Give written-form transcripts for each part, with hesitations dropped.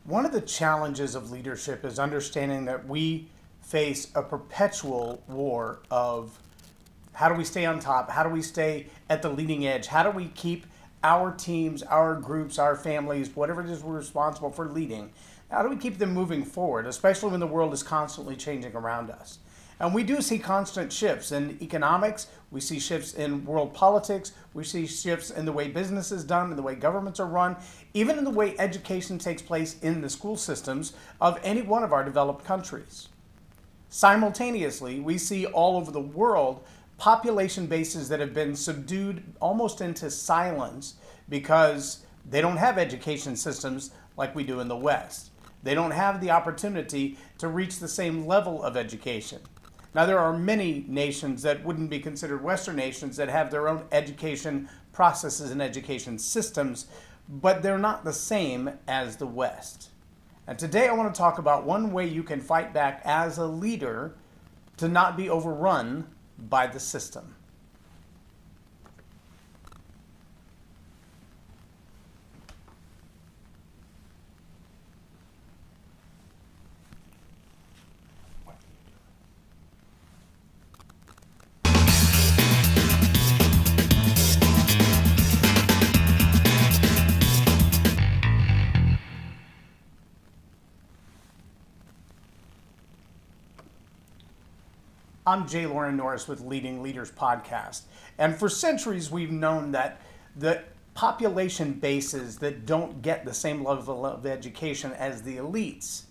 One of the challenges of leadership is understanding that we face a perpetual war of how do we stay on top? How do we stay at the leading edge? How do we keep our teams, our groups, our families, whatever it is we're responsible for leading, how do we keep them moving forward, especially when the world is constantly changing around us? And we do see constant shifts in economics. We see shifts in world politics. We see shifts in the way business is done, in the way governments are run, even in the way education takes place in the school systems of any one of our developed countries. Simultaneously, we see all over the world population bases that have been subdued almost into silence because they don't have education systems like we do in the West. They don't have the opportunity to reach the same level of education. Now, there are many nations that wouldn't be considered Western nations that have their own education processes and education systems, but they're not the same as the West. And today I want to talk about one way you can fight back as a leader to not be overrun by the system. I'm J Loren Norris with Leading Leaders Podcast. And for centuries, we've known that the population bases that don't get the same level of education as the elites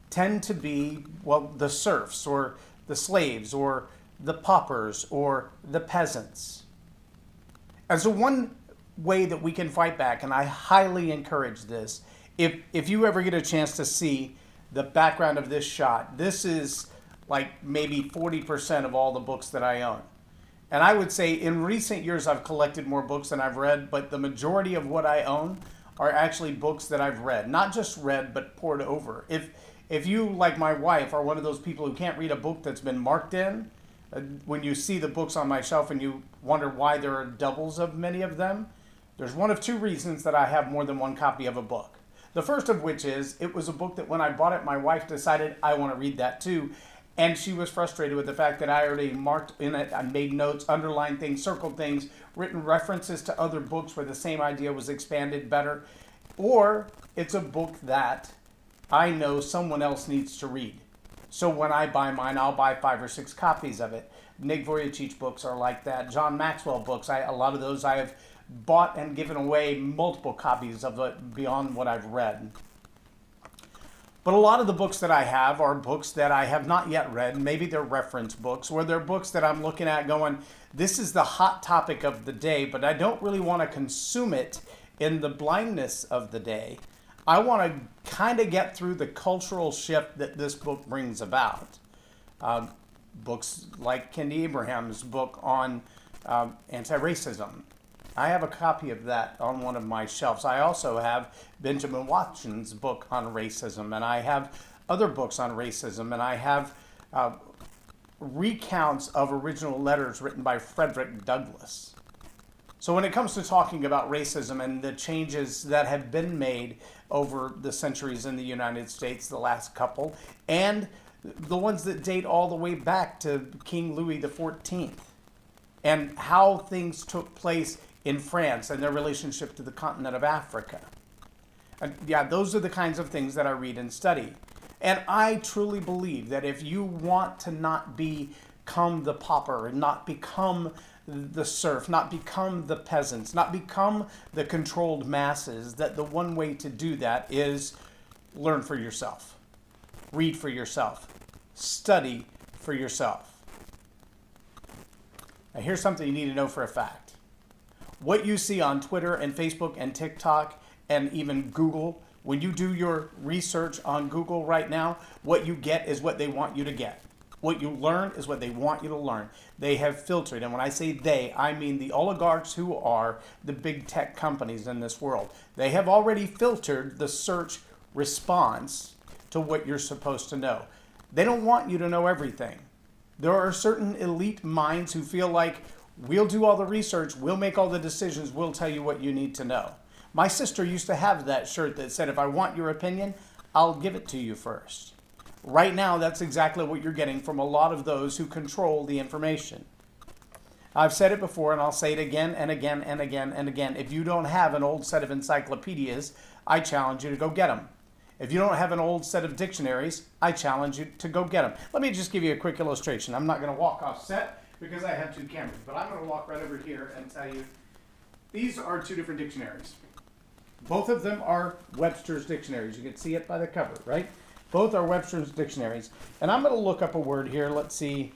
tend to be, well, the serfs or the slaves or the paupers or the peasants. And so one way that we can fight back, and I highly encourage this, if you ever get a chance to see the background of this shot, this is like maybe 40% of all the books that I own. And I would say in recent years I've collected more books than I've read, but the majority of what I own are actually books that I've read. Not just read, but poured over. If you, like my wife, are one of those people who can't read a book that's been marked in, when you see the books on my shelf and you wonder why there are doubles of many of them, there's one of two reasons that I have more than one copy of a book. The first of which is, it was a book that when I bought it, my wife decided I want to read that too. And she was frustrated with the fact that I already marked in it, I made notes, underlined things, circled things, written references to other books where the same idea was expanded better. Or it's a book that I know someone else needs to read. So when I buy mine, I'll buy 5 or 6 copies of it. Nick Vujicic books are like that. John Maxwell books, a lot of those I have bought and given away multiple copies of it beyond what I've read. But a lot of the books that I have are books that I have not yet read. Maybe they're reference books, or they're books that I'm looking at going, this is the hot topic of the day, but I don't really want to consume it in the blindness of the day. I want to kind of get through the cultural shift that this book brings about. Books like Kendi Abraham's book on anti-racism. I have a copy of that on one of my shelves. I also have Benjamin Watson's book on racism, and I have other books on racism, and I have recounts of original letters written by Frederick Douglass. So when it comes to talking about racism and the changes that have been made over the centuries in the United States, the last couple, and the ones that date all the way back to King Louis XIV, and how things took place in France and their relationship to the continent of Africa. And yeah, those are the kinds of things that I read and study. And I truly believe that if you want to not become the pauper and not become the serf, not become the peasants, not become the controlled masses, that the one way to do that is learn for yourself, read for yourself, study for yourself. Now here's something you need to know for a fact. What you see on Twitter and Facebook and TikTok and even Google, when you do your research on Google right now, what you get is what they want you to get. What you learn is what they want you to learn. They have filtered, and when I say they, I mean the oligarchs who are the big tech companies in this world. They have already filtered the search response to what you're supposed to know. They don't want you to know everything. There are certain elite minds who feel like, we'll do all the research, we'll make all the decisions, we'll tell you what you need to know. My sister used to have that shirt that said, if I want your opinion, I'll give it to you first. Right now, that's exactly what you're getting from a lot of those who control the information. I've said it before, and I'll say it again and again and again and again. If you don't have an old set of encyclopedias, I challenge you to go get them. If you don't have an old set of dictionaries, I challenge you to go get them. Let me just give you a quick illustration. I'm not going to walk off set because I have two cameras, but I'm going to walk right over here and tell you these are two different dictionaries. Both of them are Webster's dictionaries. You can see it by the cover, right? Both are Webster's dictionaries. And I'm going to look up a word here. Let's see.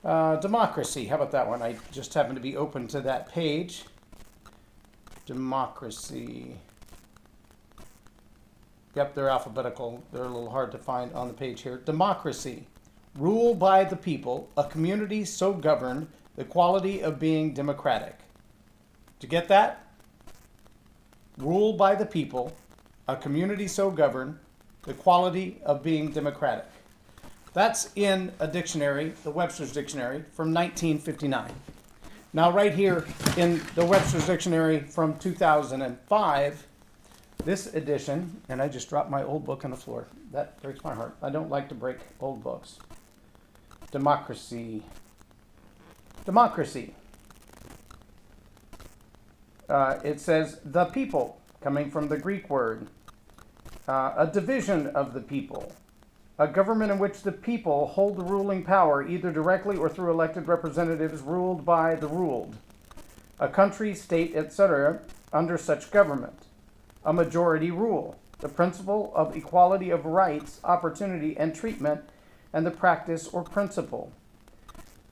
Democracy. How about that one? I just happen to be open to that page. Democracy. Yep, they're alphabetical. They're a little hard to find on the page here. Democracy. Rule by the people, a community so governed, the quality of being democratic. Did you get that? Rule by the people, a community so governed, the quality of being democratic. That's in a dictionary, the Webster's Dictionary, from 1959. Now, right here in the Webster's Dictionary from 2005, this edition, and I just dropped my old book on the floor. That breaks my heart. I don't like to break old books. Democracy. Democracy. It says, the people, coming from the Greek word. A division of the people. A government in which the people hold the ruling power, either directly or through elected representatives ruled by the ruled. A country, state, etc., under such government. A majority rule. The principle of equality of rights, opportunity, and treatment, and the practice or principle.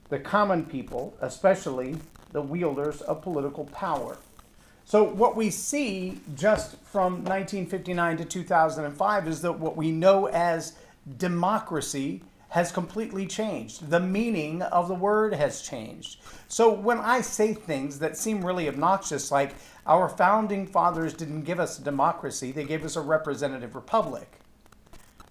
The common people, especially the wielders of political power. So what we see just from 1959 to 2005 is that what we know as democracy has completely changed. The meaning of the word has changed. So when I say things that seem really obnoxious, like our founding fathers didn't give us a democracy, they gave us a representative republic.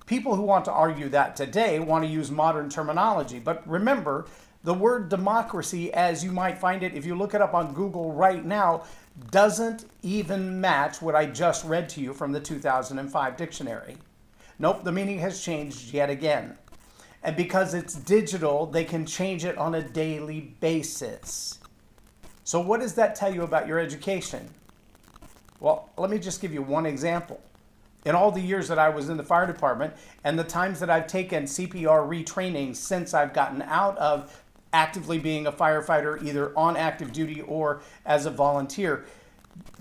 People who want to argue that today want to use modern terminology. But remember, the word democracy, as you might find it if you look it up on Google right now, doesn't even match what I just read to you from the 2005 dictionary. Nope, the meaning has changed yet again. And because it's digital, they can change it on a daily basis. So what does that tell you about your education? Well, let me just give you one example. In all the years that I was in the fire department and the times that I've taken CPR retraining since I've gotten out of actively being a firefighter, either on active duty or as a volunteer,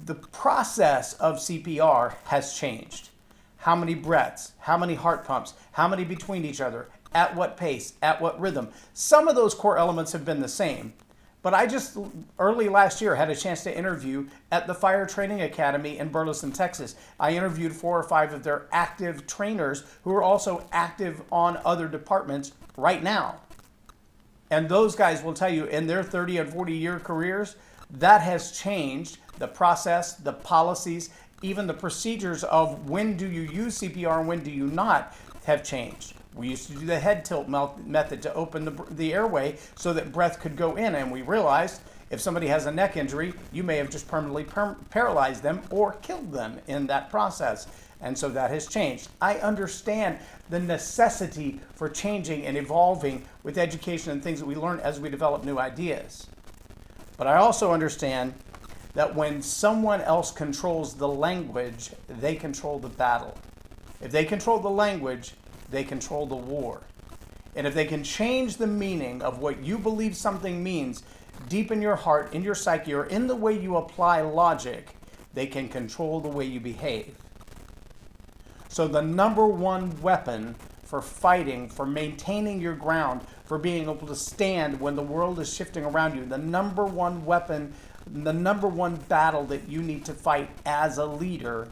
the process of CPR has changed. How many breaths, how many heart pumps, how many between each other, at what pace, at what rhythm. Some of those core elements have been the same, but I just early last year had a chance to interview at the Fire Training Academy in Burleson, Texas. I interviewed 4 or 5 of their active trainers who are also active on other departments right now. And those guys will tell you in their 30 and 40-year careers, that has changed. The process, the policies, even the procedures of when do you use CPR and when do you not have changed. We used to do the head tilt method to open the airway so that breath could go in, and we realized if somebody has a neck injury, you may have just permanently paralyzed them or killed them in that process. And so that has changed. I understand the necessity for changing and evolving with education and things that we learn as we develop new ideas. But I also understand that when someone else controls the language, they control the battle. If they control the language, they control the war. And if they can change the meaning of what you believe something means deep in your heart, in your psyche, or in the way you apply logic, they can control the way you behave. So the number one weapon for fighting, for maintaining your ground, for being able to stand when the world is shifting around you, the number one weapon, the number one battle that you need to fight as a leader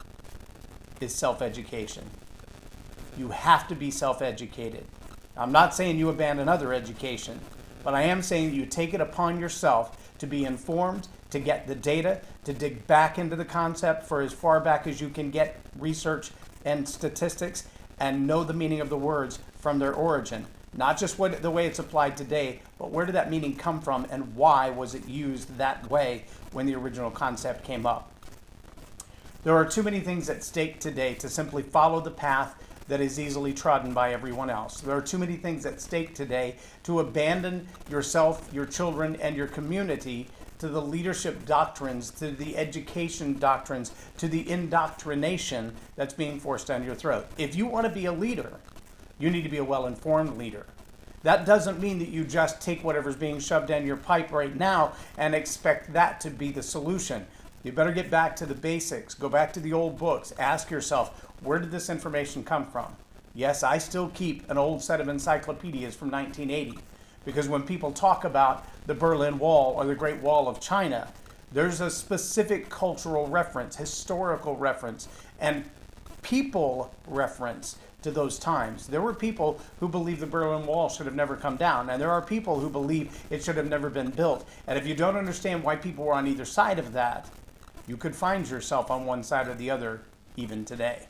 is self-education. You have to be self-educated. I'm not saying you abandon other education, but I am saying you take it upon yourself to be informed, to get the data, to dig back into the concept for as far back as you can get research and statistics, and know the meaning of the words from their origin. Not just the way it's applied today, but where did that meaning come from and why was it used that way when the original concept came up? There are too many things at stake today to simply follow the path that is easily trodden by everyone else. There are too many things at stake today to abandon yourself, your children, and your community to the leadership doctrines, to the education doctrines, to the indoctrination that's being forced down your throat. If you want to be a leader, you need to be a well-informed leader. That doesn't mean that you just take whatever's being shoved down your pipe right now and expect that to be the solution. You better get back to the basics. Go back to the old books. Ask yourself, where did this information come from? Yes, I still keep an old set of encyclopedias from 1980, because when people talk about the Berlin Wall or the Great Wall of China, there's a specific cultural reference, historical reference, and people reference to those times. There were people who believe the Berlin Wall should have never come down, and there are people who believe it should have never been built. And if you don't understand why people were on either side of that, you could find yourself on one side or the other even today.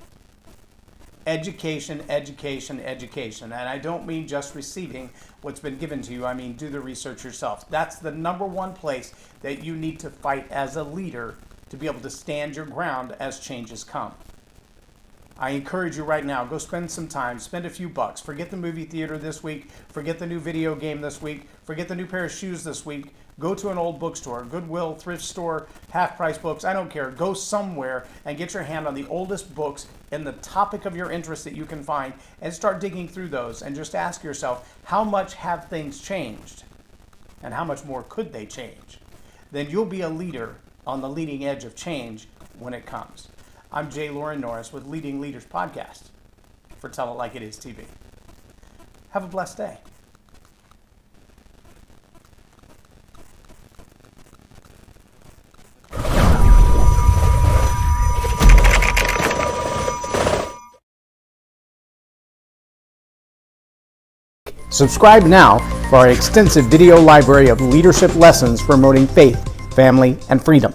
Education, education, education. And I don't mean just receiving what's been given to you. I mean, do the research yourself. That's the number one place that you need to fight as a leader to be able to stand your ground as changes come. I encourage you right now, go spend some time, spend a few bucks. Forget the movie theater this week. Forget the new video game this week. Forget the new pair of shoes this week. Go to an old bookstore, Goodwill, thrift store, half-price books, I don't care. Go somewhere and get your hand on the oldest books in the topic of your interest that you can find and start digging through those and just ask yourself, how much have things changed? And how much more could they change? Then you'll be a leader on the leading edge of change when it comes. I'm J Loren Norris with Leading Leaders Podcast for Tell It Like It Is TV. Have a blessed day. Subscribe now for our extensive video library of leadership lessons promoting faith, family, and freedom.